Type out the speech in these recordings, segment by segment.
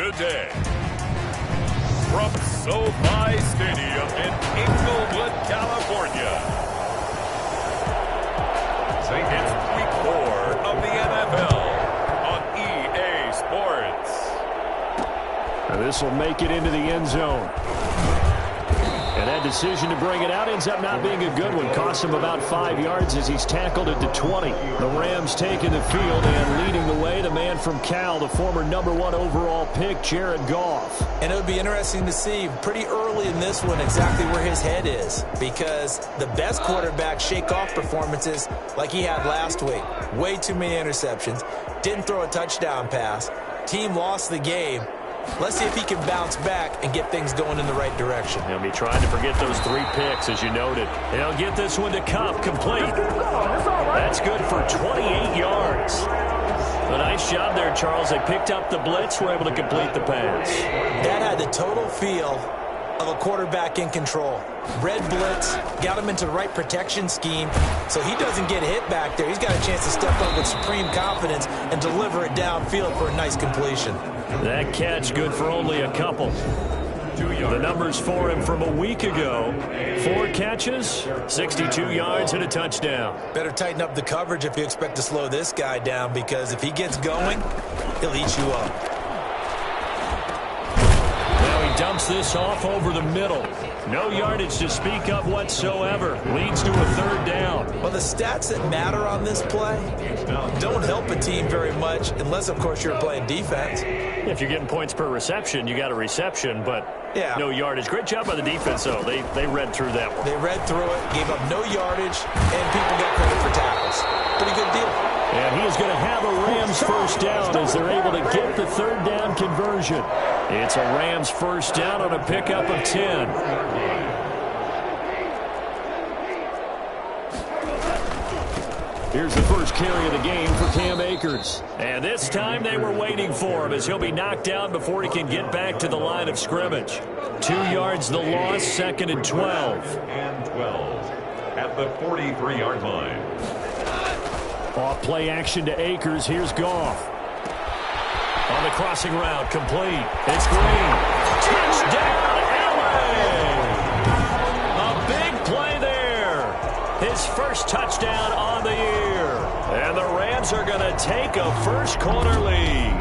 today. From SoFi Stadium in Inglewood, California. It's week 4 of the NFL on EA Sports. Now this will make it into the end zone. And that decision to bring it out ends up not being a good one. Cost him about 5 yards as he's tackled at the 20. The Rams taking the field and leading the way, the man from Cal, the former #1 overall pick, Jared Goff. And it would be interesting to see pretty early in this one exactly where his head is, because the best quarterback shake-off performances like he had last week. Way too many interceptions. Didn't throw a touchdown pass. Team lost the game. Let's see if he can bounce back and get things going in the right direction. He'll be trying to forget those 3 picks, as you noted. He'll get this one to Cup, complete. That's good for 28 yards. A nice job there, Charles. They picked up the blitz, were able to complete the pass. That had the total feel of a quarterback in control. Red blitz, got him into the right protection scheme, so he doesn't get hit back there. He's got a chance to step up with supreme confidence and deliver it downfield for a nice completion. That catch good for only a couple. The numbers for him from a week ago: 4 catches, 62 yards, and a touchdown. Better tighten up the coverage if you expect to slow this guy down, because if he gets going, he'll eat you up. Now he dumps this off over the middle. No yardage to speak of whatsoever. Leads to a 3rd down. Well, the stats that matter on this play don't help a team very much unless, of course, you're playing defense. If you're getting points per reception, you got a reception, but no yardage. Great job by the defense, though. They read through that one. They read through it, gave up no yardage, and people got credit for tackles. Pretty good deal. And he is going to have a Rams first down as they're able to get the 3rd down conversion. It's a Rams first down on a pickup of 10. Here's the first carry of the game for Cam Akers. And this time they were waiting for him, as he'll be knocked down before he can get back to the line of scrimmage. 2 yards the loss, 2nd and 12. And 12 at the 43-yard line. Off play action to Akers. Here's Goff. On the crossing route, complete. It's Green. Touchdown, LA! A big play there. His first touchdown on the year. And the Rams are going to take a first-quarter lead.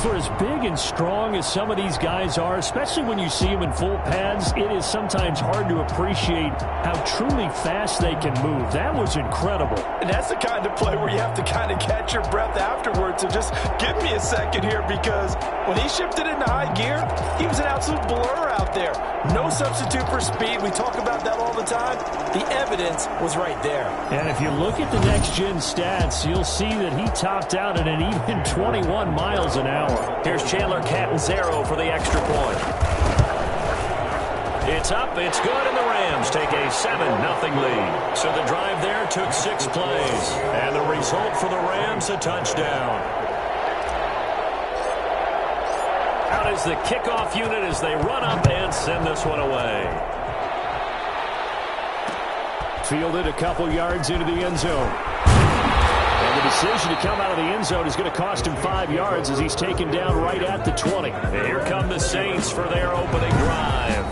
For as big and strong as some of these guys are, especially when you see them in full pads, it is sometimes hard to appreciate how truly fast they can move. That was incredible. And that's the kind of play where you have to kind of catch your breath afterwards. So just give me a second here, because when he shifted into high gear, he was an absolute blur out there. No substitute for speed. We talk about that all the time. The evidence was right there. And if you look at the next-gen stats, you'll see that he topped out at an even 21 miles an hour. Here's Chandler Catanzaro for the extra point. It's up, it's good, and the Rams take a 7-0 lead. So the drive there took 6 plays. And the result for the Rams, a touchdown. Out is the kickoff unit as they run up and send this one away. Fielded a couple yards into the end zone. And the decision to come out of the end zone is going to cost him 5 yards as he's taken down right at the 20. And here come the Saints for their opening drive.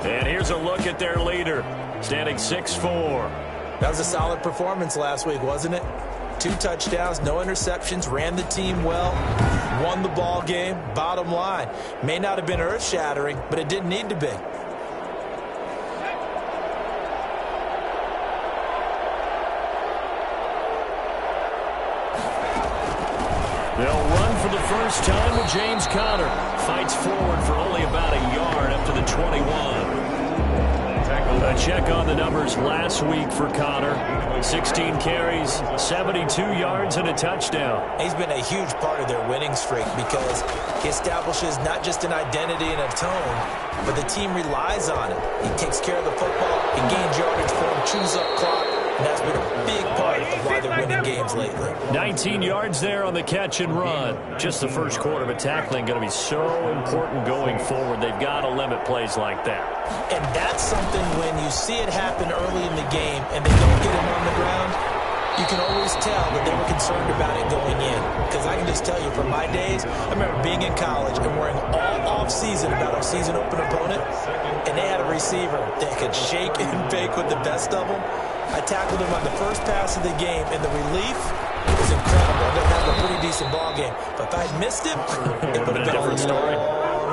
And here's a look at their leader, standing 6'4". That was a solid performance last week, wasn't it? 2 touchdowns, no interceptions, ran the team well, won the ball game. Bottom line, may not have been earth-shattering, but it didn't need to be. They'll run for the first time with James Conner. Fights forward for only about a yard up to the 21. A check on the numbers last week for Conner. 16 carries, 72 yards, and a touchdown. He's been a huge part of their winning streak because he establishes not just an identity and a tone, but the team relies on it. He takes care of the football, he gains yardage for him, chews up clock, and that's been a big part of why they're winning games lately. 19 yards there on the catch and run. Just the first quarter, but tackling going to be so important going forward. They've got to limit plays like that. And that's something when you see it happen early in the game and they don't get him on the ground, you can always tell that they were concerned about it going in. Because I can just tell you, from my days, I remember being in college and worrying all off-season about our season open opponent, and they had a receiver that could shake and bake with the best of them. I tackled him on the first pass of the game, and the relief was incredible. I didn't have a pretty decent ball game. But if I'd missed him, it would have been a different story.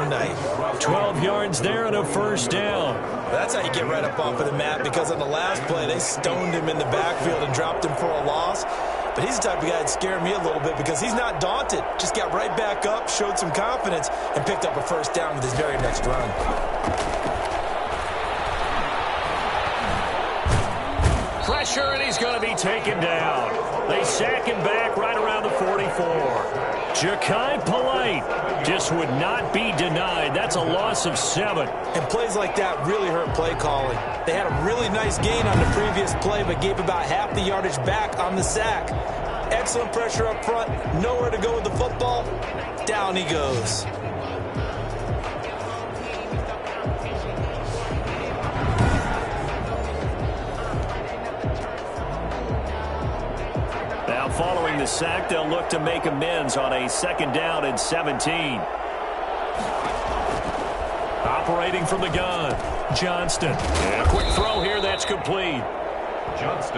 Night. 12 yards there and a first down. That's how you get right up off of the mat, because on the last play, they stoned him in the backfield and dropped him for a loss. But he's the type of guy that scared me a little bit because he's not daunted. Just got right back up, showed some confidence, and picked up a first down with his very next run. Pressure, and he's going to be taken down. They sack him back right around the 44. Ja'Kai Polite just would not be denied. That's a loss of 7. And plays like that really hurt play calling. They had a really nice gain on the previous play, but gave about half the yardage back on the sack. Excellent pressure up front. Nowhere to go with the football. Down he goes. Now following the sack, they'll look to make amends on a 2nd down and 17. Operating from the gun, Johnston. And a quick throw here, that's complete.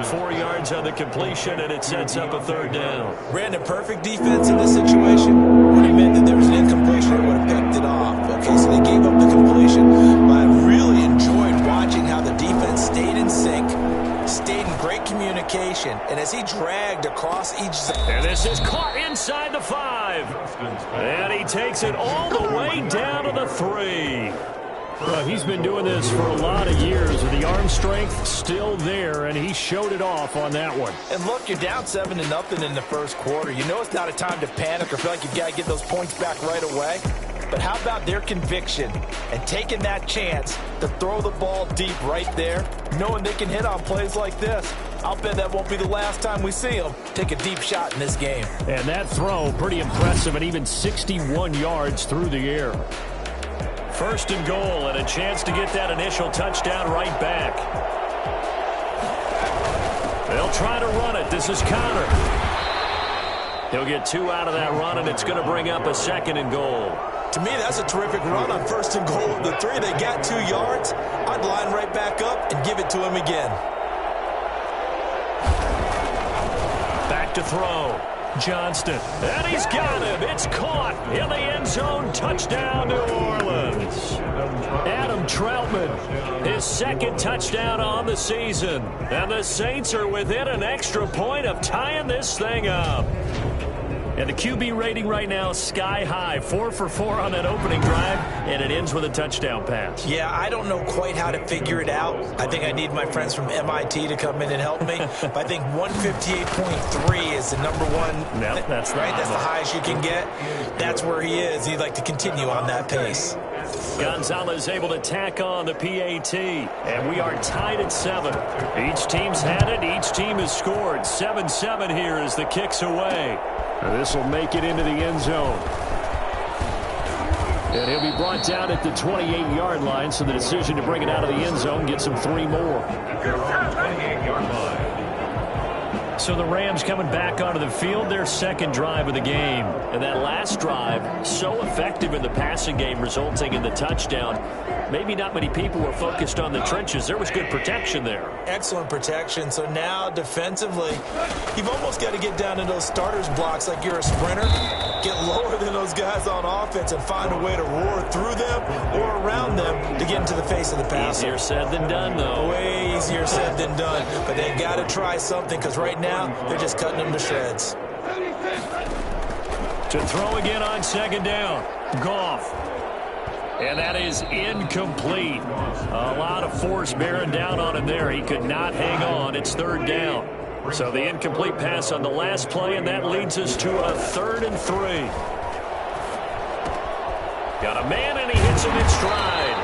4 yards on the completion, and it sets up a 3rd down. Ran a perfect defense in this situation. When he meant that there was an incompletion, they would have picked it off. Okay, so they gave up the completion. But I really enjoyed watching how the defense stayed in sync, stayed in great communication, and as he dragged across each zone. And this is caught inside the 5. And he takes it all the way down to the 3. Well, he's been doing this for a lot of years, with the arm strength still there, and he showed it off on that one. And look, you're down 7-0 in the first quarter. You know it's not a time to panic or feel like you've got to get those points back right away. But how about their conviction and taking that chance to throw the ball deep right there, knowing they can hit on plays like this? I'll bet that won't be the last time we see them take a deep shot in this game. And that throw, pretty impressive, and even 61 yards through the air. 1st and goal, and a chance to get that initial touchdown right back. They'll try to run it. This is Connor. He'll get 2 out of that run, and it's going to bring up a 2nd and goal. To me, that's a terrific run on 1st and goal of the 3. They got 2 yards. I'd line right back up and give it to him again. Back to throw. Johnston. And he's got him. It's caught in the end zone. Touchdown, New Orleans. Adam Troutman, his 2nd touchdown on the season. And the Saints are within an extra point of tying this thing up. And the QB rating right now, sky high. 4 for 4 on that opening drive, and it ends with a touchdown pass. Yeah, I don't know quite how to figure it out. I think I need my friends from MIT to come in and help me. But I think 158.3 is the number one. No, that's right. That's the highest you can get. That's where he is. He'd like to continue on that pace. Gonzalez able to tack on the PAT, and we are tied at 7. Each team's had it. Each team has scored. 7-7 here as the kick's away. And this will make it into the end zone. And he'll be brought down at the 28-yard line, so the decision to bring it out of the end zone gets him 3 more. 28-yard line. So the Rams coming back onto the field, their 2nd drive of the game. And that last drive, so effective in the passing game, resulting in the touchdown. Maybe not many people were focused on the trenches. There was good protection there. Excellent protection. So now, defensively, you've almost got to get down to those starters blocks like you're a sprinter. Get lower than those guys on offense and find a way to roar through them or around them to get into the face of the passer. Easier said than done, though. Way easier said than done. But they got to try something, because right now, they're just cutting them to shreds. To throw again on 2nd down. Goff. And that is incomplete. A lot of force bearing down on him there. He could not hang on. It's 3rd down. So the incomplete pass on the last play, and that leads us to a 3rd and 3. Got a man, and he hits him in stride.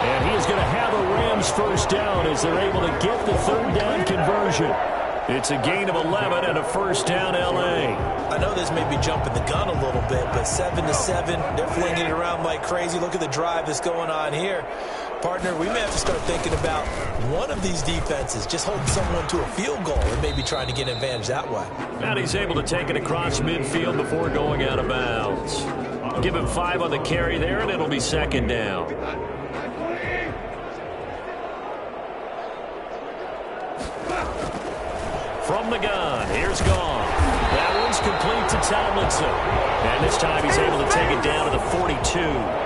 And he is going to have a Rams first down as they're able to get the 3rd down conversion. It's a gain of 11 and a first down, L.A. I know this may be jumping the gun a little bit, but 7-7, they're flinging it around like crazy. Look at the drive that's going on here. Partner, we may have to start thinking about one of these defenses just holding someone to a field goal and maybe trying to get an advantage that way. And he's able to take it across midfield before going out of bounds. Give him 5 on the carry there, and it'll be second down. From the gun, here's Goff. That one's complete to Tomlinson. And this time he's able to take it down to the 42.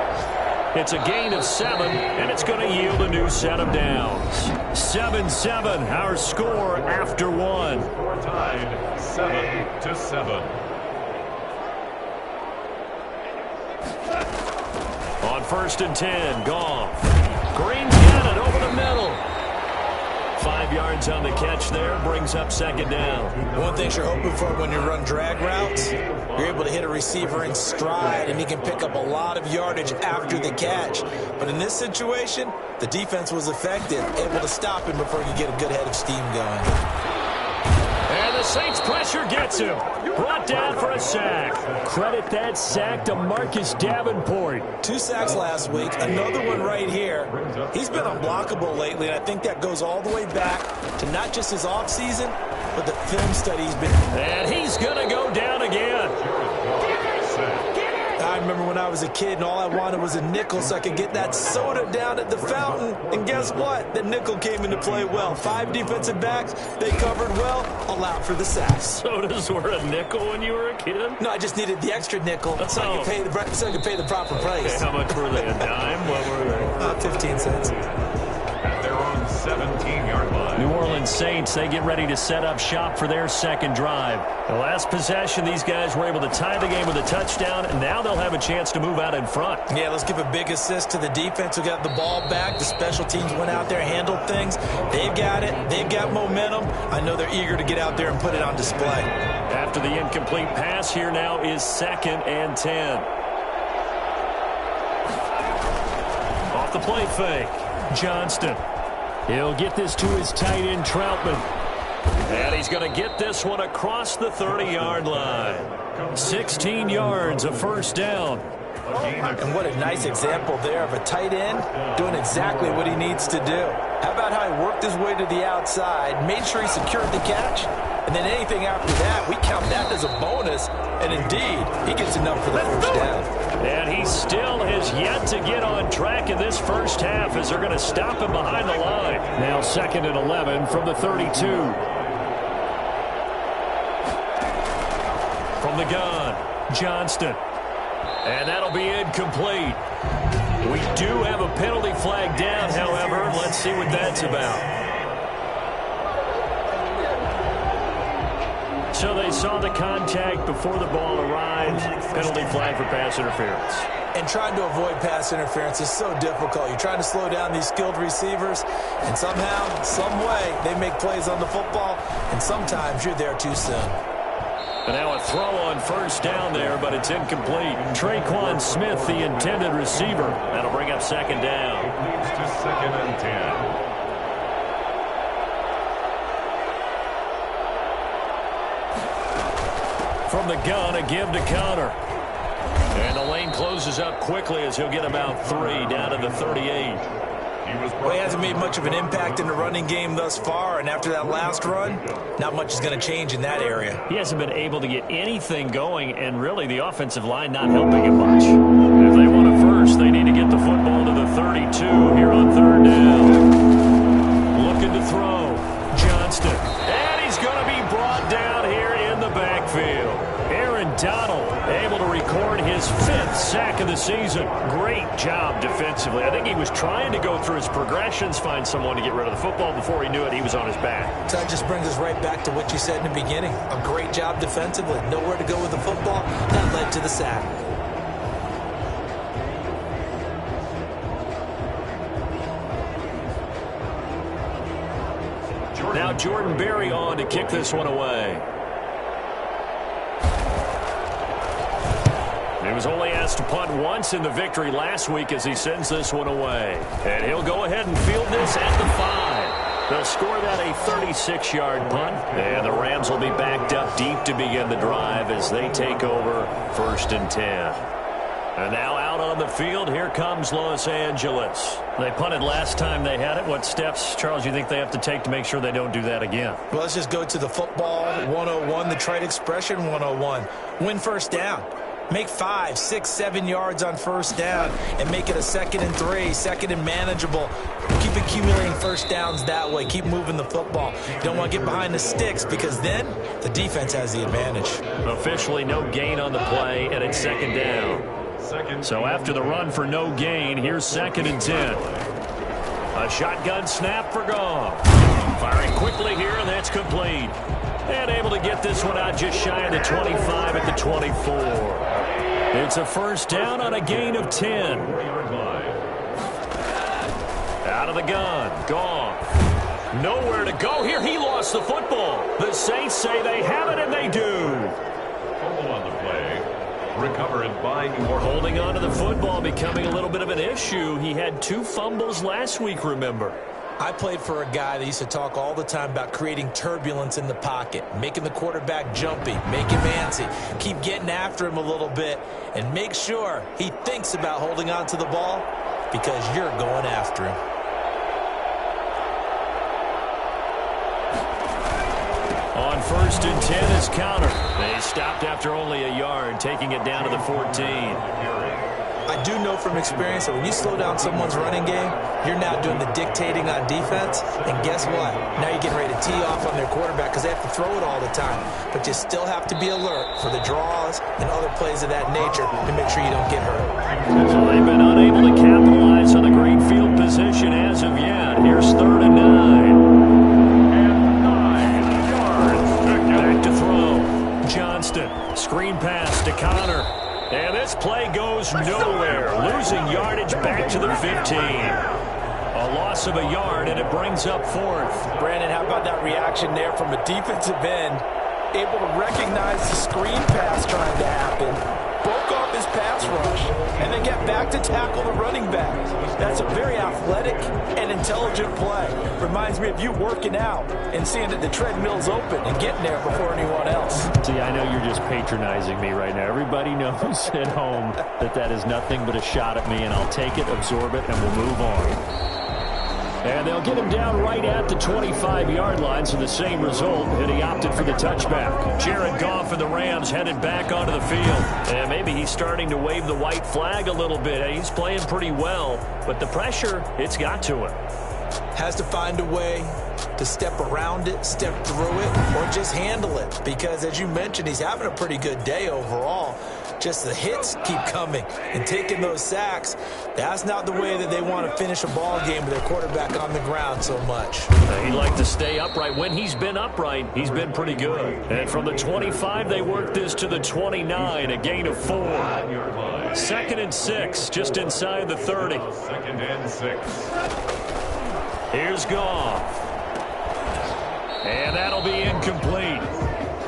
It's a gain of 7, and it's going to yield a new set of downs. 7-7, our score after 1. Tied 7-7. On 1st and 10, Goff. Green's got it over the middle. 5 yards on the catch there, brings up second down. One thing you're hoping for when you run drag routes, you're able to hit a receiver in stride, and he can pick up a lot of yardage after the catch. But in this situation, the defense was effective, able to stop him before he could get a good head of steam going. And the Saints pressure gets him. Brought down for a sack. Credit that sack to Marcus Davenport. 2 sacks last week, another one right here. He's been unblockable lately, and I think that goes all the way back to not just his offseason, but the film study he's been. And he's going to go down again. I remember when I was a kid and all I wanted was a nickel so I could get that soda down at the fountain. And guess what? The nickel came into play well. 5 defensive backs, they covered well, allowed for the sacks. Sodas were a nickel when you were a kid? No, I just needed the extra nickel so I could pay the proper price. Okay, how much were they? A dime? What were they? 15 cents. At their own 17-yard line. New Orleans Saints, they get ready to set up shop for their second drive. The last possession, these guys were able to tie the game with a touchdown, and now they'll have a chance to move out in front. Yeah, let's give a big assist to the defense who got the ball back. The special teams went out there, handled things. They've got it. They've got momentum. I know they're eager to get out there and put it on display. After the incomplete pass, here now is 2nd and 10. Off the play fake. Johnston. He'll get this to his tight end, Troutman. And he's going to get this one across the 30-yard line. 16 yards, a first down. And what a nice example there of a tight end doing exactly what he needs to do. How about how he worked his way to the outside, made sure he secured the catch, and then anything after that, we count that as a bonus. And indeed, he gets enough for the first down. And he still has yet to get on track in this first half as they're going to stop him behind the line. Now 2nd and 11 from the 32. From the gun, Johnston. And that'll be incomplete. We do have a penalty flag down, however. Let's see what that's about. So they saw the contact before the ball arrived. Penalty flag for pass interference. And trying to avoid pass interference is so difficult. You're trying to slow down these skilled receivers, and somehow, some way, they make plays on the football, and sometimes you're there too soon. And now a throw on first down there, but it's incomplete. Traquan Smith, the intended receiver. That'll bring up second down. Leads to 2nd and 10. From the gun, a give to Connor. And the lane closes up quickly as he'll get about 3 down to the 38. Well, he hasn't made much of an impact in the running game thus far, and after that last run, not much is going to change in that area. He hasn't been able to get anything going, and really the offensive line not helping him much. If they want a first, they need to get the football to the 32 here on 3rd down. Looking to throw. Johnston. And he's going to be brought down here in the backfield. Aaron Donald able to record his 5th sack of the season. Great job defensively. I think he was trying to go through his progressions, find someone to get rid of the football. Before he knew it, he was on his back. So that just brings us right back to what you said in the beginning. A great job defensively. Nowhere to go with the football. That led to the sack. Now Jordan Berry on to kick this one away. He was only asked to punt once in the victory last week as he sends this one away. And he'll go ahead and field this at the 5. They'll score that a 36-yard punt. And the Rams will be backed up deep to begin the drive as they take over 1st and 10. And now out on the field, here comes Los Angeles. They punted last time they had it. What steps, Charles, you think they have to take to make sure they don't do that again? Well, let's just go to the football 101, the trade expression 101. Win first down. Make 5, 6, 7 yards on first down and make it a 2nd and 3, 2nd and manageable. Keep accumulating first downs that way. Keep moving the football. You don't want to get behind the sticks because then the defense has the advantage. Officially no gain on the play, and it's 2nd down. So after the run for no gain, here's 2nd and 10. A shotgun snap for Goff. Firing quickly here, and that's complete. And able to get this one out just shy of the 25 at the 24. It's a first down on a gain of 10. Out of the gun. Goff. Nowhere to go here. He lost the football. The Saints say they have it, and they do. Fumble on the play. Recovered by New Orleans. Holding on to the football becoming a little bit of an issue. He had 2 fumbles last week, remember. I played for a guy that used to talk all the time about creating turbulence in the pocket, making the quarterback jumpy, make him antsy, keep getting after him a little bit, and make sure he thinks about holding on to the ball because you're going after him. On 1st and 10 is counter. They stopped after only a yard, taking it down to the 14. I do know from experience that when you slow down someone's running game, you're now doing the dictating on defense. And guess what? Now you're getting ready to tee off on their quarterback because they have to throw it all the time. But you still have to be alert for the draws and other plays of that nature to make sure you don't get hurt. So they've been unable to capitalize on a great field position as of yet. Here's 3rd and 9. And 9 yards. Back to throw. Johnston. Screen pass to Connor. And this play goes nowhere, losing yardage back to the 15. A loss of a yard, and it brings up 4th. Brandon, how about that reaction there from a defensive end? Able to recognize the screen pass trying to happen, broke off his pass rush, and then get back to tackle the running back. That's a very athletic and intelligent play. Reminds me of you working out and seeing that the treadmill's open and getting there before anyone else. See, I know you're just patronizing me right now. Everybody knows at home that that is nothing but a shot at me, and I'll take it, absorb it, and we'll move on. And they'll get him down right at the 25-yard line, so the same result, and he opted for the touchback. Jared Goff and the Rams headed back onto the field. And maybe he's starting to wave the white flag a little bit. He's playing pretty well, but the pressure, it's got to him. Has to find a way to step around it, step through it, or just handle it. Because, as you mentioned, he's having a pretty good day overall. Just the hits keep coming and taking those sacks. That's not the way that they want to finish a ball game with their quarterback on the ground so much. He'd like to stay upright. When he's been upright, he's been pretty good. And from the 25, they work this to the 29, a gain of 4. 2nd and 6, just inside the 30. 2nd and 6. Here's Goff. And that'll be incomplete.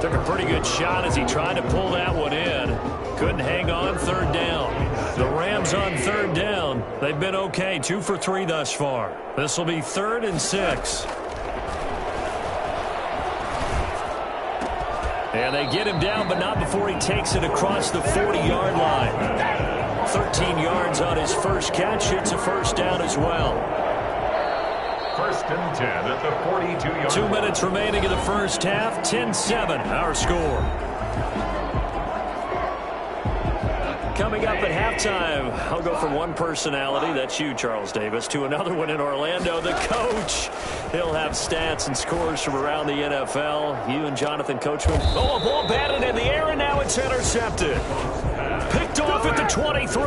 Took a pretty good shot as he tried to pull that one in. Couldn't hang on. 3rd down. The Rams on 3rd down. They've been okay. 2 for 3 thus far. This will be 3rd and 6. And they get him down, but not before he takes it across the 40-yard line. 13 yards on his first catch. It's a first down as well. 1st and 10 at the 42-yard line. 2 minutes remaining in the first half. 10-7, our score. Coming up at halftime, I'll go from one personality, that's you, Charles Davis, to another one in Orlando, the coach. He'll have stats and scores from around the NFL. You and Jonathan Coachman. Oh, a ball batted in the air, and now it's intercepted. Picked off at the 23.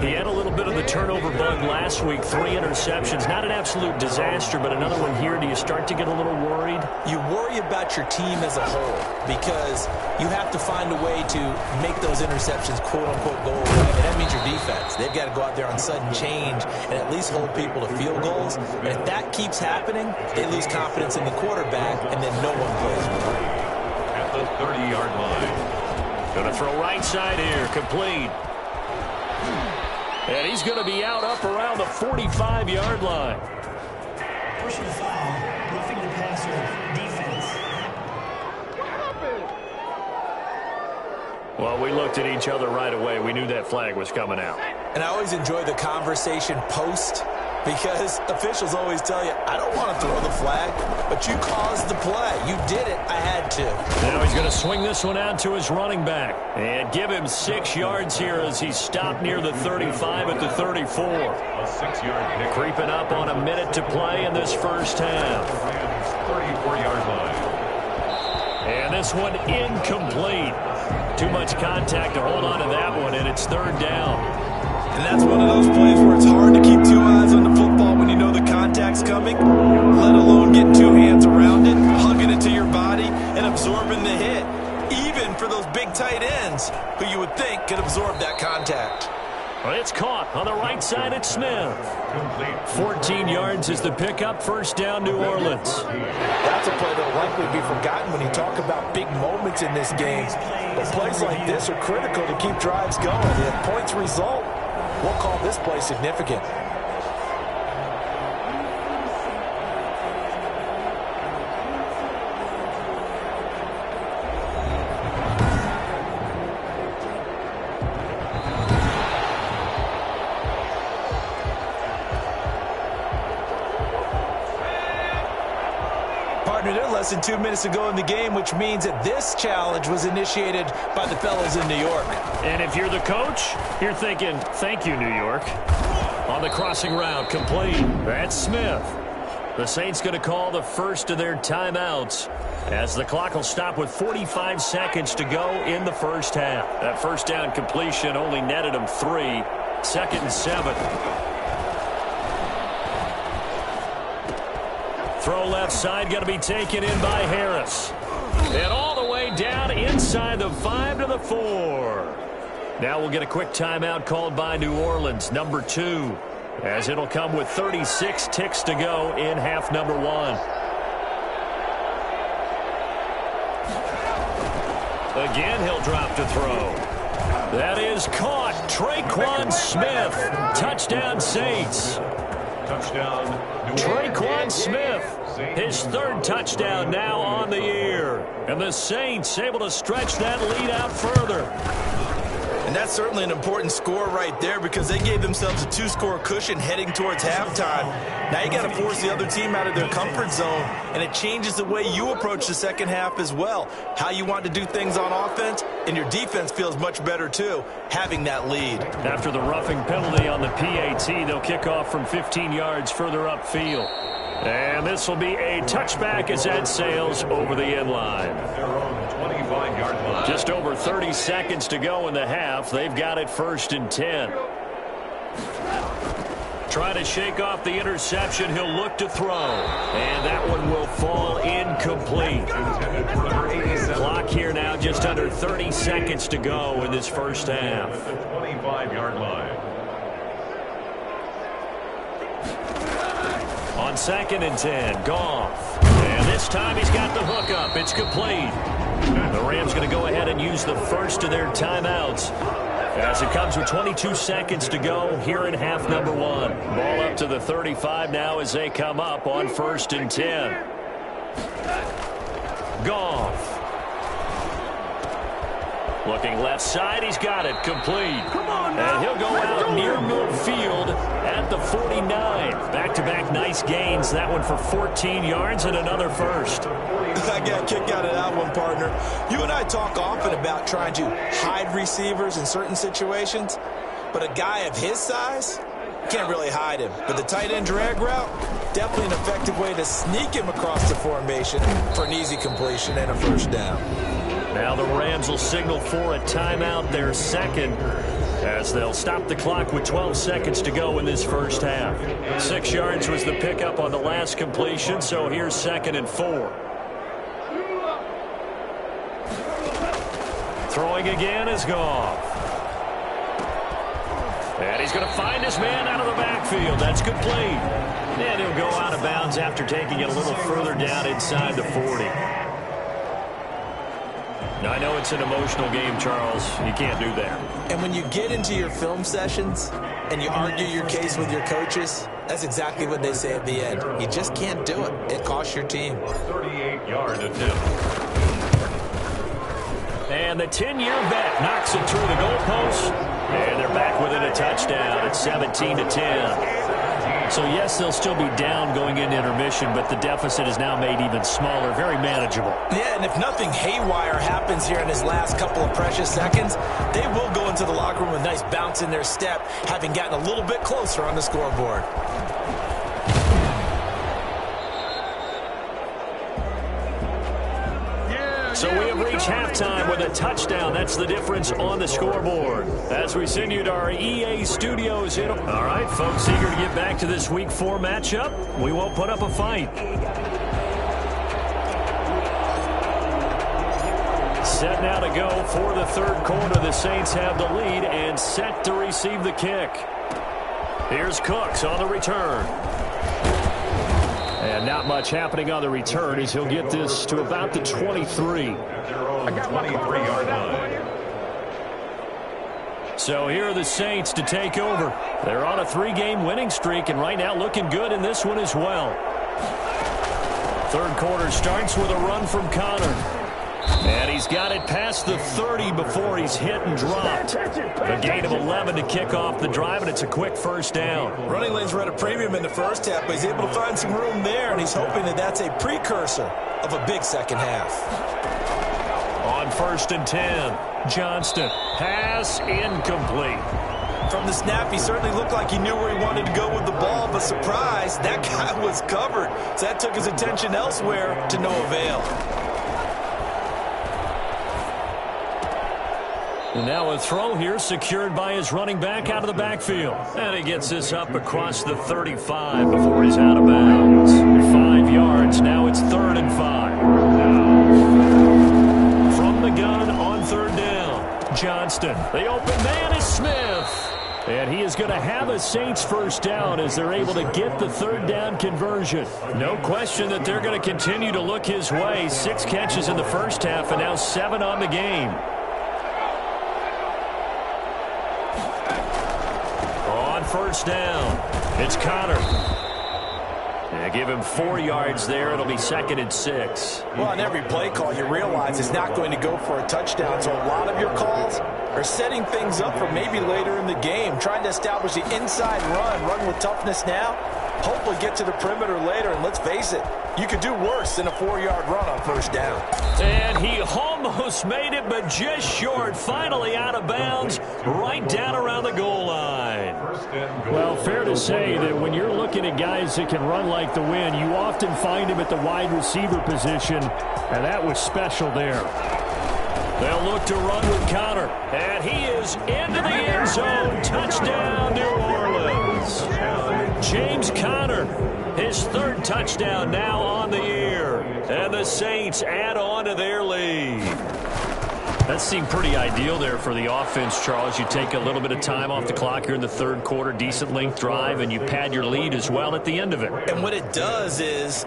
He had a little bit of the turnover bug last week, 3 interceptions. Not an absolute disaster, but another one here. Do you start to get a little worried? You worry about your team as a whole because you have to find a way to make those interceptions, quote-unquote, go away. And that means your defense. They've got to go out there on sudden change and at least hold people to field goals. And if that keeps happening, they lose confidence in the quarterback, and then no one plays well. At the 30-yard line. Going to throw right side here, complete. And he's going to be out up around the 45-yard line. Personal foul, roughing the passer, defense. Well, we looked at each other right away. We knew that flag was coming out. And I always enjoy the conversation post, because officials always tell you, I don't want to throw the flag, but you caused the play. You did it. I had to. Now he's going to swing this one out to his running back and give him 6 yards here as he stopped near the 35 at the 34. A 6-yard pick. Creeping up on a minute to play in this first half. 34-yard line. And this one incomplete. Too much contact to hold on to that one, and it's third down. And that's one of those plays where it's hard to keep 2 eyes on the football when you know the contact's coming, let alone getting 2 hands around it, hugging it to your body, and absorbing the hit, even for those big tight ends who you would think could absorb that contact. Well, it's caught on the right side at Smith. 14 yards is the pickup, first down, New Orleans. That's a play that'll likely be forgotten when you talk about big moments in this game. But plays like this are critical to keep drives going. If points result, we'll call this play significant. Less than 2 minutes ago in the game, which means that this challenge was initiated by the fellas in New York. And if you're the coach, you're thinking, thank you, New York. On the crossing route, complete. That's Smith. The Saints going to call the first of their timeouts as the clock will stop with 45 seconds to go in the first half. That first down completion only netted them 3. 2nd and 7. Throw left side, going to be taken in by Harris. And all the way down inside the 5 to the 4. Now we'll get a quick timeout called by New Orleans, number 2, as it'll come with 36 ticks to go in half number 1. Again, he'll drop to throw. That is caught. Traquan Smith. Touchdown, Saints. Touchdown, New Traquan Smith, his 3rd touchdown now on the year. And the Saints able to stretch that lead out further. And that's certainly an important score right there because they gave themselves a 2-score cushion heading towards halftime. Now you got to force the other team out of their comfort zone, and it changes the way you approach the second half as well. How you want to do things on offense, and your defense feels much better too, having that lead. After the roughing penalty on the PAT, they'll kick off from 15 yards further upfield. And this will be a touchback as that sails over the end line. Their own 25-yard line. Just over 30 seconds to go in the half. They've got it 1st and 10. Try to shake off the interception. He'll look to throw. And that one will fall incomplete. Clock here now just under 30 seconds to go in this first half. The 25-yard line. On 2nd and 10, Goff. And this time he's got the hook up. It's complete. The Rams going to go ahead and use the first of their timeouts as it comes with 22 seconds to go here in half number 1. Ball up to the 35 now as they come up on 1st and 10. Goff. Looking left side, he's got it, complete. And he'll go out near midfield at the 49. Back-to-back nice gains. That one for 14 yards and another first. I got a kick out of that one, partner. You and I talk often about trying to hide receivers in certain situations, but a guy of his size, can't really hide him. But the tight end drag route, definitely an effective way to sneak him across the formation for an easy completion and a first down. Now the Rams will signal for a timeout, their 2nd, as they'll stop the clock with 12 seconds to go in this first half. 6 yards was the pickup on the last completion, so here's 2nd and 4. Throwing again is Goff. And he's going to find his man out of the backfield. That's complete. And he'll go out of bounds after taking it a little further down inside the 40. Now, I know it's an emotional game, Charles. You can't do that. And when you get into your film sessions and you argue your case with your coaches, that's exactly what they say at the end. You just can't do it. It costs your team. 38-yard attempt. And the 10-year vet knocks it through the goalpost. And they're back within a touchdown at 17-10. So, yes, they'll still be down going into intermission, but the deficit is now made even smaller, very manageable. Yeah, and if nothing haywire happens here in his last couple of precious seconds, they will go into the locker room with a nice bounce in their step, having gotten a little bit closer on the scoreboard. So we have reached halftime with a touchdown. That's the difference on the scoreboard. As we send you to our EA studios. All right, folks, eager to get back to this Week 4 matchup. We won't put up a fight. Set now to go for the third quarter. The Saints have the lead and set to receive the kick. Here's Cooks on the return. And not much happening on the return as he'll get this to about the 23. 23-yard line. So here are the Saints to take over. They're on a 3-game winning streak and right now looking good in this one as well. Third quarter starts with a run from Connor. And he's got it past the 30 before he's hit and dropped. A gain of 11 to kick off the drive, and it's a quick first down. Running lanes were at a premium in the first half, but he's able to find some room there, and he's hoping that that's a precursor of a big second half. On 1st and 10, Johnston. Pass incomplete. From the snap, he certainly looked like he knew where he wanted to go with the ball, but surprise, that guy was covered. So that took his attention elsewhere to no avail. And now a throw here secured by his running back out of the backfield. And he gets this up across the 35 before he's out of bounds. 5 yards. Now it's 3rd and 5. From the gun on 3rd down. Johnston. The open man is Smith. And he is going to have a Saints first down as they're able to get the 3rd down conversion. No question that they're going to continue to look his way. 6 catches in the first half and now 7 on the game. First down. It's Connor. And give him 4 yards there. It'll be 2nd and 6. Well, on every play call, you realize it's not going to go for a touchdown. So a lot of your calls are setting things up for maybe later in the game, trying to establish the inside run with toughness now. Hopefully get to the perimeter later. And let's face it, you could do worse than a 4-yard run on first down. And he almost made it, but just short. Finally out of bounds, right down around the goal line. Well, fair to say that when you're looking at guys that can run like the wind, you often find him at the wide receiver position, and that was special there. They'll look to run with Connor, and he is into the end zone. Touchdown, New Orleans. James Conner, his 3rd touchdown now on the year. And the Saints add on to their lead. That seemed pretty ideal there for the offense, Charles. You take a little bit of time off the clock here in the 3rd quarter, decent length drive, and you pad your lead as well at the end of it. And what it does is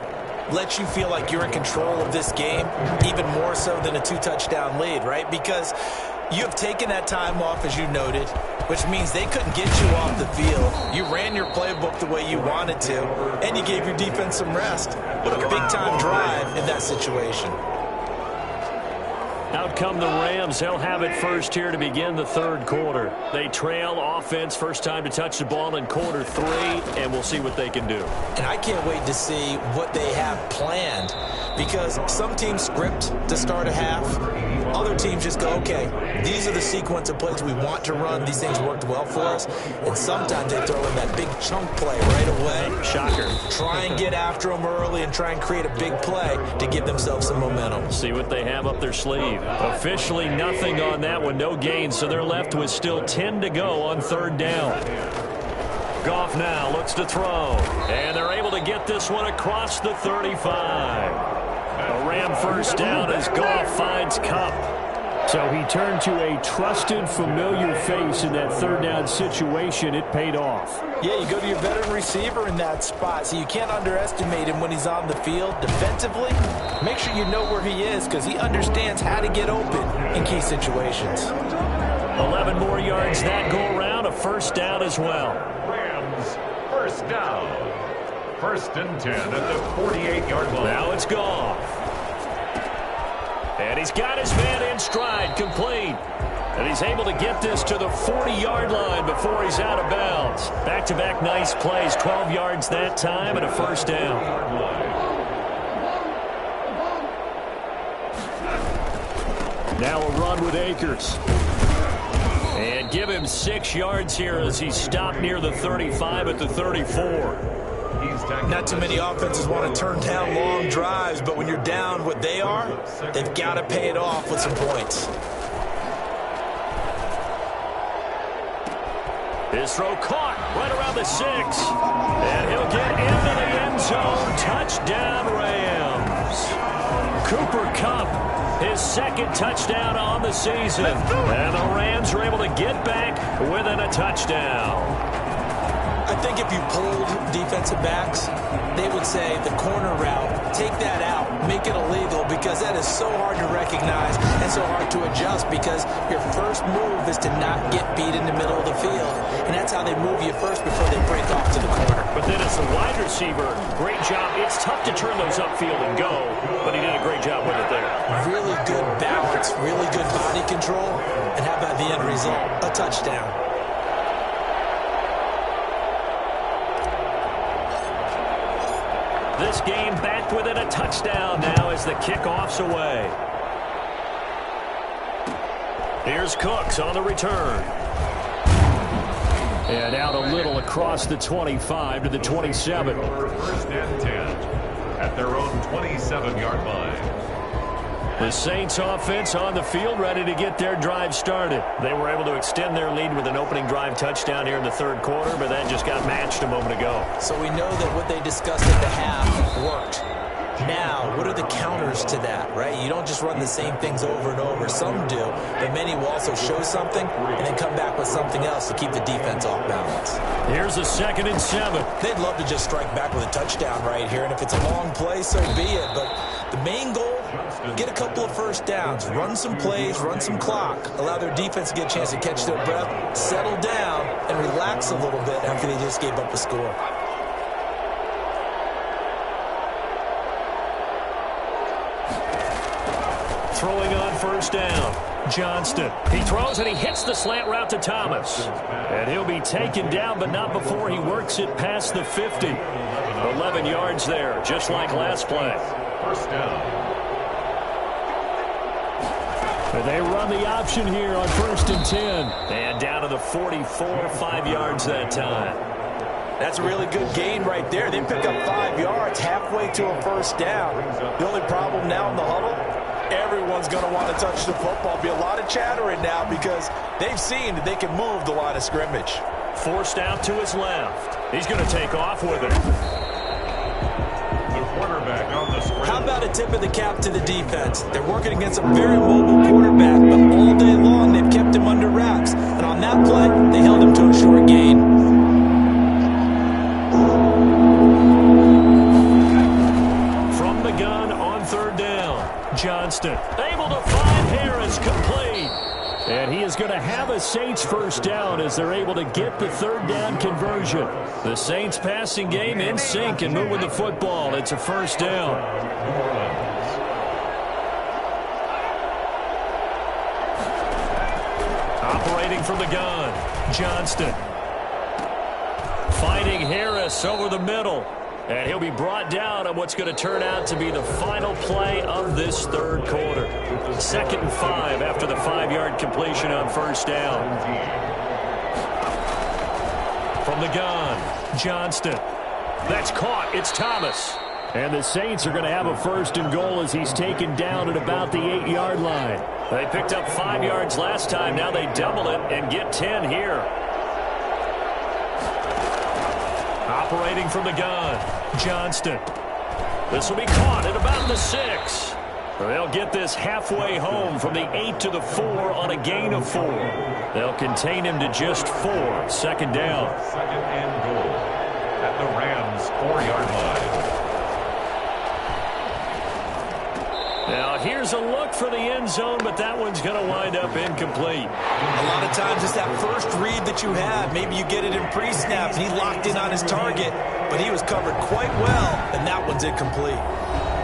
let you feel like you're in control of this game, even more so than a 2-touchdown lead, right? Because you have taken that time off, as you noted, which means they couldn't get you off the field. You ran your playbook the way you wanted to, and you gave your defense some rest. What a big-time drive in that situation. Out come the Rams. They'll have it first here to begin the 3rd quarter. They trail offense, first time to touch the ball in quarter 3, and we'll see what they can do. And I can't wait to see what they have planned, because some teams script to start a half. Other teams just go, okay, these are the sequence of plays we want to run. These things worked well for us. And sometimes they throw in that big chunk play right away. Shocker. Try and get after them early and try and create a big play to give themselves some momentum. See what they have up their sleeve. Officially nothing on that one, no gain, so they're left with still 10 to go on 3rd down. Goff now looks to throw, and they're able to get this one across the 35. A Ram first down as Goff finds Kupp. So he turned to a trusted, familiar face in that 3rd down situation. It paid off. Yeah, you go to your veteran receiver in that spot, so you can't underestimate him when he's on the field defensively. Make sure you know where he is, because he understands how to get open in key situations. 11 more yards that go around, a first down as well. Rams first down. 1st and 10 at the 48-yard line. Now it's Goff. And he's got his man in stride, complete. And he's able to get this to the 40-yard line before he's out of bounds. Back-to-back nice plays, 12 yards that time and a first down. Now a run with Akers. And give him 6 yards here as he's stopped near the 35 at the 34. Not too many offenses want to turn down long drives, but when you're down what they are, they've got to pay it off with some points. His throw caught right around the 6. And he'll get into the end zone. Touchdown, Rams. Cooper Kupp, his second touchdown on the season. And the Rams are able to get back within a touchdown. I think if you polled defensive backs, they would say the corner route, take that out, make it illegal, because that is so hard to recognize and so hard to adjust, because your first move is to not get beat in the middle of the field. And that's how they move you first before they break off to the corner. But then as a wide receiver, great job. It's tough to turn those upfield and go, but he did a great job with it there. Really good balance, really good body control, and how about the end result? A touchdown. This game back within a touchdown now as the kickoff's away. Here's Cooks on the return. And out a little across the 25 to the 27. First and 10 at their own 27-yard line. The Saints offense on the field ready to get their drive started. They were able to extend their lead with an opening drive touchdown here in the third quarter, but that just got matched a moment ago. So we know that what they discussed at the half worked. Now, what are the counters to that, right? You don't just run the same things over and over. Some do, but many will also show something and then come back with something else to keep the defense off balance. Here's a 2nd and 7. They'd love to just strike back with a touchdown right here, and if it's a long play, so be it. But the main goal, get a couple of first downs, run some plays, run some clock, allow their defense to get a chance to catch their breath, settle down, and relax a little bit after they just gave up a score. Throwing on first down, Johnston. He throws and he hits the slant route to Thomas. And he'll be taken down, but not before he works it past the 50. 11 yards there, just like last play. First down. And they run the option here on 1st and 10. And down to the 44, 5 yards that time. That's a really good gain right there. They pick up 5 yards halfway to a first down. The only problem now in the huddle, everyone's going to want to touch the football. Be a lot of chattering now because they've seen that they can move the line of scrimmage. Forced out to his left. He's going to take off with it. The quarterback on the screen. How about a tip of the cap to the defense? They're working against a very mobile quarterback, but all day long they've kept him under wraps. And on that play, they held him to a short gain. From the gun on 3rd down. Johnston able to find Harris, complete. And he is going to have a Saints first down as they're able to get the 3rd down conversion. The Saints passing game in sync and moving the football. It's a first down. Operating from the gun, Johnston. Fighting Harris over the middle. And he'll be brought down on what's going to turn out to be the final play of this third quarter. 2nd and 5 after the 5-yard completion on first down. From the gun, Johnston. That's caught. It's Thomas. And the Saints are going to have a 1st and goal as he's taken down at about the 8-yard line. They picked up 5 yards last time. Now they double it and get 10 here. Operating from the gun, Johnston. This will be caught at about the 6. They'll get this halfway home from the 8 to the 4 on a gain of 4. They'll contain him to just 4. 2nd down. 2nd and goal at the Rams' 4-yard line. Now here's a look for the end zone, but that one's going to wind up incomplete. A lot of times it's that first read that you have. Maybe you get it in pre-snap, and he locked in on his target, but he was covered quite well, and that one's incomplete.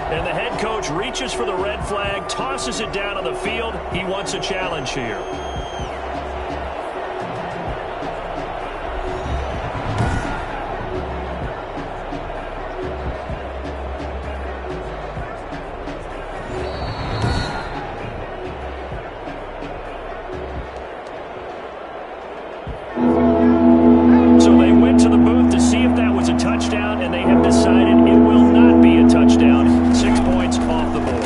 And the head coach reaches for the red flag, tosses it down on the field. He wants a challenge here. So they went to the booth to see if that was a touchdown, and they have decided it will not be a touchdown. 6 points off the board.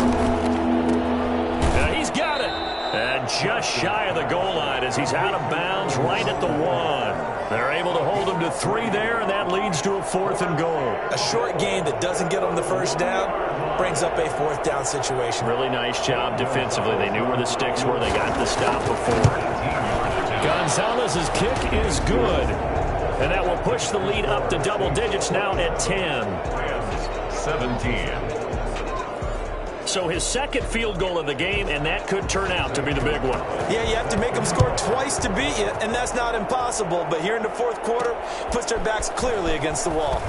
He's got it. And just shy of the goal line as he's out of bounds right at the 1. They're able to hold him to 3 there, and that leads to a 4th and goal. A short gain that doesn't get them the first down brings up a 4th down situation. Really nice job defensively. They knew where the sticks were. They got the stop before. Gonzalez's kick is good. And that will push the lead up to double digits now at 10. 17. So his second field goal of the game, and that could turn out to be the big one. Yeah, you have to make them score twice to beat you, and that's not impossible. But here in the 4th quarter, puts their backs clearly against the wall.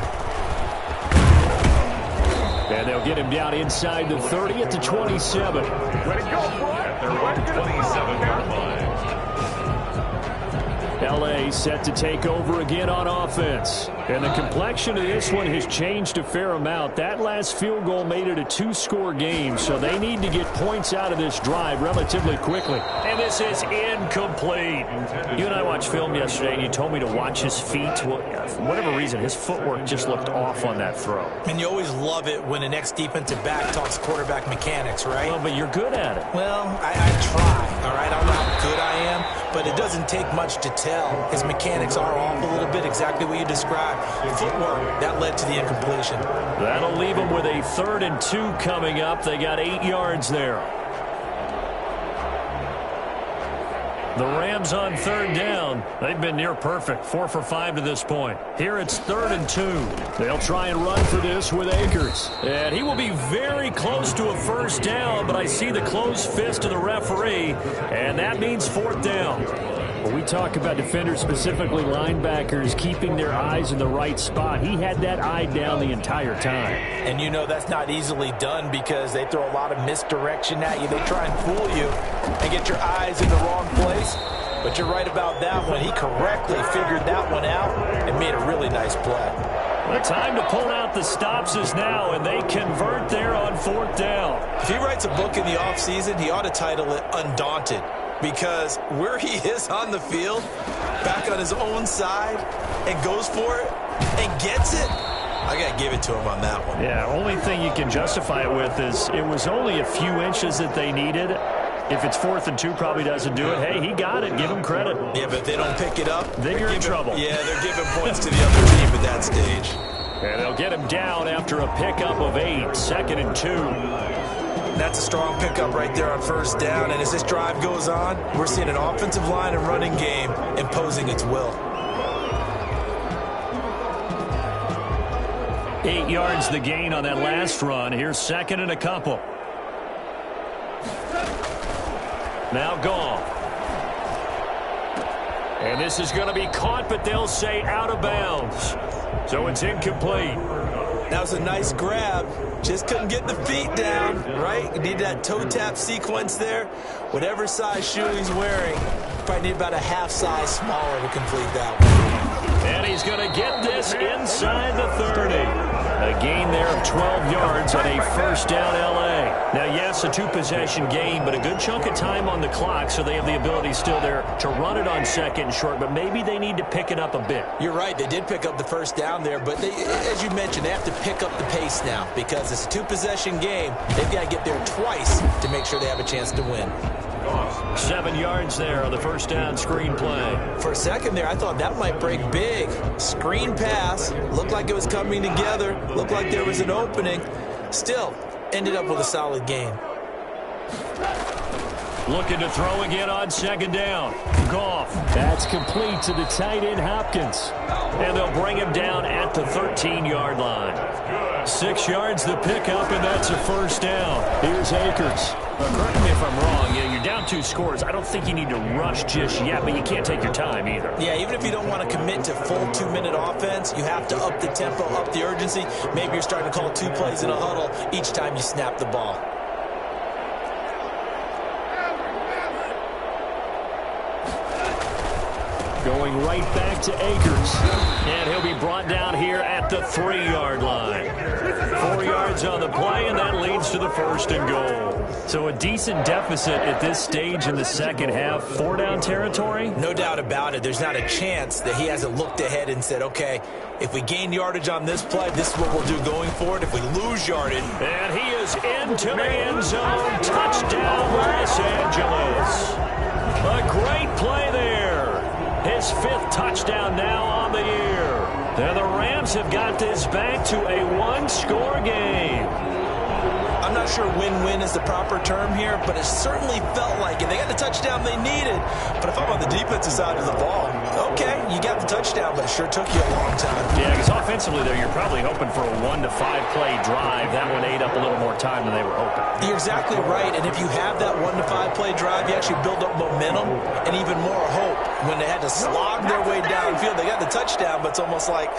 And they'll get him down inside the 30 at the 27. Ready to go, at their own 27-yard line. L.A. set to take over again on offense. And the complexion of this one has changed a fair amount. That last field goal made it a 2-score game, so they need to get points out of this drive relatively quickly. And this is incomplete. You and I watched film yesterday, and you told me to watch his feet. Well, for whatever reason, his footwork just looked off on that throw. And you always love it when an ex-defensive back talks quarterback mechanics, right? Well, but you're good at it. Well, I try, all right? I don't know how good I am, but it doesn't take much to tell. His mechanics are off a little bit, exactly what you described. Footwork, that led to the incompletion. That'll leave them with a 3rd and 2 coming up. They got 8 yards there. The Rams on 3rd down. They've been near perfect, 4 for 5 to this point. Here it's 3rd and 2. They'll try and run for this with Akers. And he will be very close to a 1st down, but I see the closed fist of the referee, and that means 4th down. When we talk about defenders, specifically linebackers, keeping their eyes in the right spot, he had that eye down the entire time. And you know that's not easily done because they throw a lot of misdirection at you. They try and fool you and get your eyes in the wrong place. But you're right about that one. He correctly figured that one out and made a really nice play. The time to pull out the stops is now, and they convert there on 4th down. If he writes a book in the offseason, he ought to title it Undaunted. Because where he is on the field, back on his own side, and goes for it, and gets it, I got to give it to him on that one. Yeah, only thing you can justify it with is it was only a few inches that they needed. If it's 4th and 2, probably doesn't do it. Hey, he got it. Give him credit. Yeah, but if they don't pick it up, then you're in trouble. Yeah, they're giving points to the other team at that stage. And they'll get him down after a pickup of 8, 2nd and 2. That's a strong pickup right there on 1st down. And as this drive goes on, we're seeing an offensive line and running game imposing its will. 8 yards the gain on that last run. Here's 2nd and a couple. Now gone. And this is going to be caught, but they'll say out of bounds. So it's incomplete. That was a nice grab. Just couldn't get the feet down, right? You need that toe tap sequence there. Whatever size shoe he's wearing, probably need about a half size smaller to complete that one. And he's going to get this inside the 30. A gain there of 12 yards on a 1st down L.A. Now, yes, a 2-possession game, but a good chunk of time on the clock, so they have the ability still there to run it on 2nd and short, but maybe they need to pick it up a bit. You're right. They did pick up the 1st down there, but they, as you mentioned, they have to pick up the pace now because it's a 2-possession game. They've got to get there twice to make sure they have a chance to win. 7 yards there on the 1st down screen play. For a second there, I thought that might break big. Screen pass. Looked like it was coming together. Looked like there was an opening. Still, ended up with a solid gain. Looking to throw again on second down. Goff. That's complete to the tight end, Hopkins. And they'll bring him down at the 13-yard line. 6 yards the pickup, and that's a first down. Here's Akers. Correct me if I'm wrong. You're down 2 scores. I don't think you need to rush just yet, but you can't take your time either. Yeah, even if you don't want to commit to full 2-minute offense, you have to up the tempo, up the urgency. Maybe you're starting to call 2 plays in a huddle each time you snap the ball. Going right back to Akers. And he'll be brought down here at the 3-yard line. 4 yards on the play, and that leads to the first and goal. So a decent deficit at this stage in the second half. 4-down territory? No doubt about it. There's not a chance that he hasn't looked ahead and said, okay, if we gain yardage on this play, this is what we'll do going forward. If we lose yardage. And he is into the end zone. Touchdown, Los Angeles. A great play there. His 5th touchdown now on the year. And the Rams have got this back to a 1-score game. I'm not sure win-win is the proper term here, but it certainly felt like it. They got the touchdown they needed. But if I'm on the defensive side of the ball, okay, you got the touchdown, but it sure took you a long time. Yeah, because offensively there, you're probably hoping for a 1 to 5 play drive. That one ate up a little more time than they were hoping. You're exactly right, and if you have that 1 to 5 play drive, you actually build up momentum and even more hope. When they had to slog their way downfield, they got the touchdown, but it's almost like,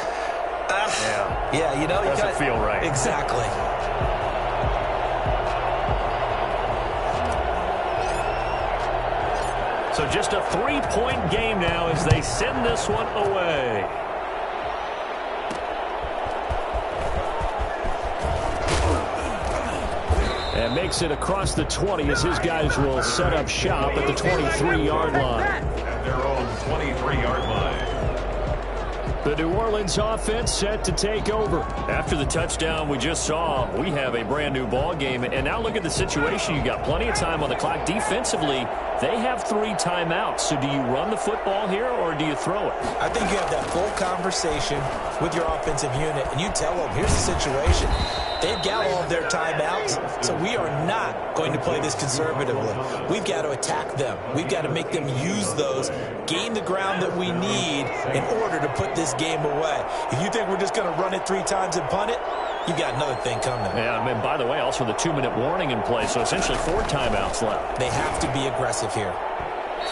yeah, you know, you doesn't feel right. Exactly. So just a 3-point game now as they send this one away. And makes it across the 20 as his guys will set up shop at the 23-yard line. At their own 23-yard line. The New Orleans offense set to take over. After the touchdown we just saw, we have a brand new ball game. And now look at the situation. You got plenty of time on the clock. Defensively, they have 3 timeouts. So do you run the football here or do you throw it? I think you have that full conversation with your offensive unit, and you tell them, here's the situation. They've got all of their timeouts, so we are not going to play this conservatively. We've got to attack them. We've got to make them use those, gain the ground that we need in order to put this game away. If you think we're just going to run it 3 times and punt it, you've got another thing coming. Yeah, and by the way, also the 2-minute warning in play, so essentially 4 timeouts left. They have to be aggressive here.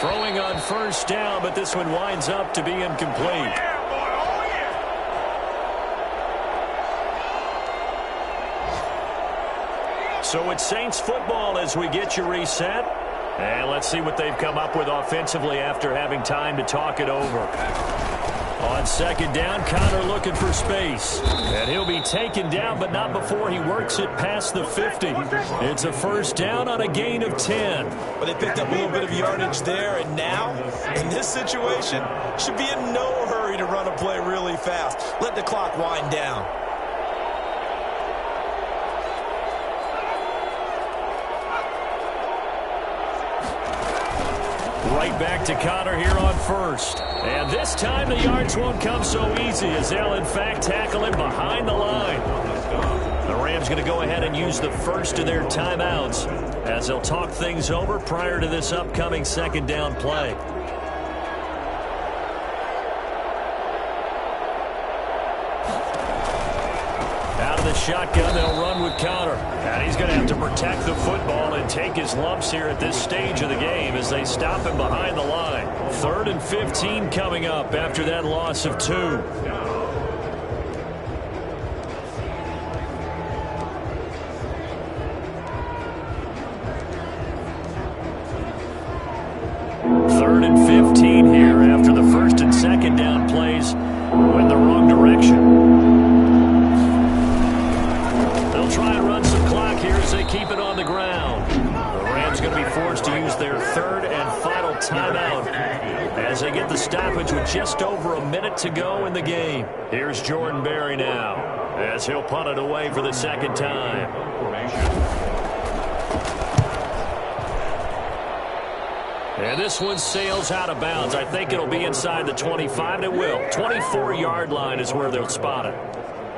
Throwing on first down, but this one winds up to be incomplete. So it's Saints football as we get you reset. And let's see what they've come up with offensively after having time to talk it over. On second down, Connor looking for space. And he'll be taken down, but not before he works it past the 50. It's a first down on a gain of 10. But they picked up a little bit of yardage there, and now, in this situation, should be in no hurry to run a play really fast. Let the clock wind down. Right back to Connor here on first. And this time the yards won't come so easy as they'll, in fact, tackle him behind the line. The Rams going to go ahead and use the first of their timeouts as they'll talk things over prior to this upcoming second down play. Out of the shotgun, they'll run with Connor. And he's going to have to protect the football and take his lumps here at this stage of the game as they stop him behind the line. 3rd and 15 coming up after that loss of 2. Third and 15 here after the first and second down plays went the wrong direction. Try and run some clock here as they keep it on the ground. The Rams going to be forced to use their 3rd and final timeout as they get the stoppage with just over a minute to go in the game. Here's Jordan Berry now as he'll punt it away for the second time. And this one sails out of bounds. I think it'll be inside the 25, and it will. 24-yard line is where they'll spot it.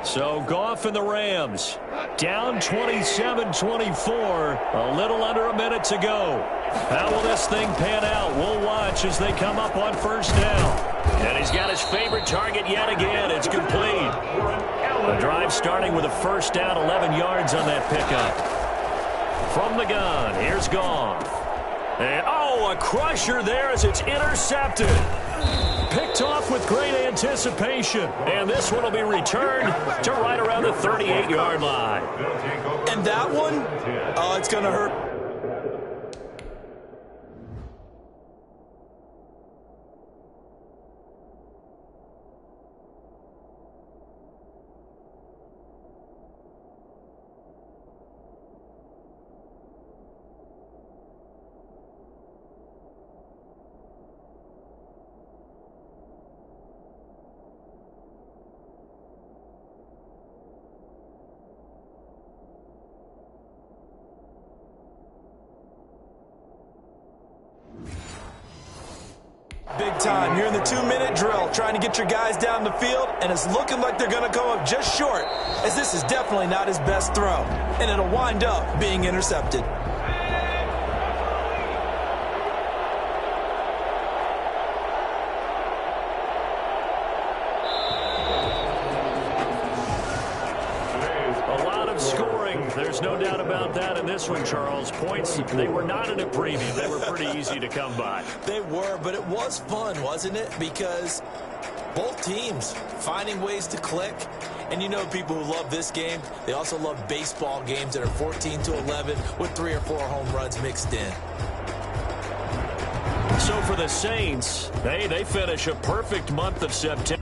So Goff and the Rams down 27-24, a little under a minute to go. How will this thing pan out? We'll watch as they come up on first down. And he's got his favorite target yet again. It's complete. The drive starting with a first down, 11 yards on that pickup. From the gun, here's Goff. And, a crusher there as it's intercepted. Picked off with great anticipation. And this one will be returned to right around the 38-yard line. And that one, it's going to hurt. Big time. You're in the 2-minute drill trying to get your guys down the field, and it's looking like they're going to come up just short, as this is definitely not his best throw, and it'll wind up being intercepted. There's no doubt about that in this one, Charles. Points, they were not in a preview. They were pretty easy to come by. They were, but it was fun, wasn't it? Because both teams finding ways to click. And you know people who love this game, they also love baseball games that are 14-11 with 3 or 4 home runs mixed in. So for the Saints, they finish a perfect month of September.